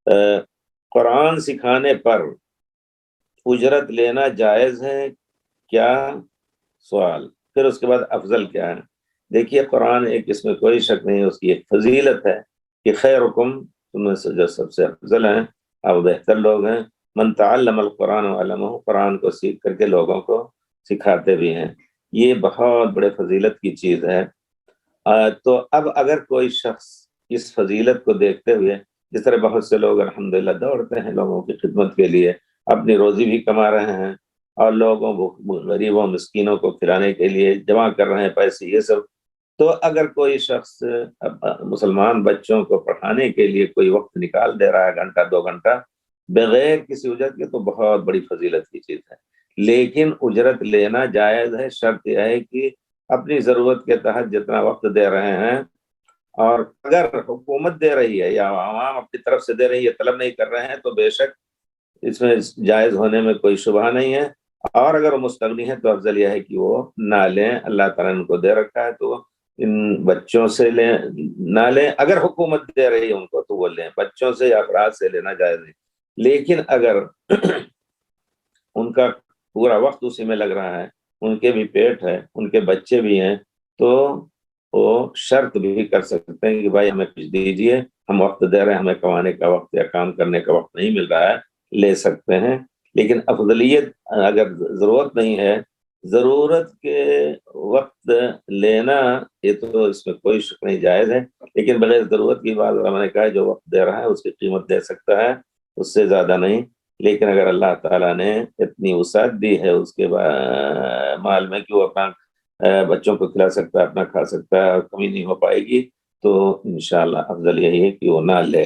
قرآن سکھانے پر اجرت لینا جائز ہے کیا؟ سوال۔ پھر اس کے بعد افضل کیا ہے؟ دیکھیے قرآن ایک، اس میں کوئی شک نہیں، اس کی ایک فضیلت ہے کہ خیرکم، تم میں سے جو سب سے افضل ہیں، آپ بہتر لوگ ہیں، من تعلم القرآن وعلمہ، قرآن کو سیکھ کر کے لوگوں کو سکھاتے بھی ہیں، یہ بہت بڑے فضیلت کی چیز ہے۔ تو اب اگر کوئی شخص اس فضیلت کو دیکھتے ہوئے، جس طرح بہت سے لوگ الحمدللہ دوڑتے ہیں لوگوں کی خدمت کے لیے، اپنی روزی بھی کما رہے ہیں، اور لوگوں کو، غریبوں مسکینوں کو کھلانے کے لیے جمع کر رہے ہیں پیسے، یہ سب، تو اگر کوئی شخص مسلمان بچوں کو پڑھانے کے لیے کوئی وقت نکال دے رہا ہے، گھنٹہ 2 گھنٹہ، بغیر کسی اجرت کے، تو بہت بڑی فضیلت کی چیز ہے۔ لیکن اجرت لینا جائز ہے، شرط یہ ہے کہ اپنی ضرورت کے تحت جتنا وقت دے رہے ہیں، اور اگر حکومت دے رہی ہے یا عوام اپنی طرف سے دے رہی ہے، طلب نہیں کر رہے ہیں، تو بے شک اس میں جائز ہونے میں کوئی شبہ نہیں ہے۔ اور اگر وہ مستغنی ہے تو افضل یہ ہے کہ وہ نہ لیں، اللہ تعالیٰ نے ان کو دے رکھا ہے تو ان بچوں سے لیں، نہ لیں۔ اگر حکومت دے رہی ہے ان کو تو وہ لیں، بچوں سے یا افراد سے لینا جائز نہیں۔ لیکن اگر ان کا پورا وقت اسی میں لگ رہا ہے، ان کے بھی پیٹ ہے، ان کے بچے بھی ہیں، تو وہ شرط بھی کر سکتے ہیں کہ بھائی ہمیں کچھ دیجئے، ہم وقت دے رہے ہیں، ہمیں کمانے کا وقت یا کام کرنے کا وقت نہیں مل رہا ہے، لے سکتے ہیں۔ لیکن افضلیت اگر ضرورت نہیں ہے، ضرورت کے وقت لینا، یہ تو اس میں کوئی شک نہیں، جائز ہے۔ لیکن بغیر ضرورت کی بات علماء نے کہا ہے، جو وقت دے رہا ہے اس کی قیمت دے سکتا ہے، اس سے زیادہ نہیں۔ لیکن اگر اللہ تعالیٰ نے اتنی وسعت دی ہے اس کے مال میں کہ وہ اپنا بچوں کو کھلا سکتا ہے، اپنا کھا سکتا ہے، اور کمی نہیں ہو پائے گی، تو انشاءاللہ افضل یہی ہے کہ وہ نہ لے۔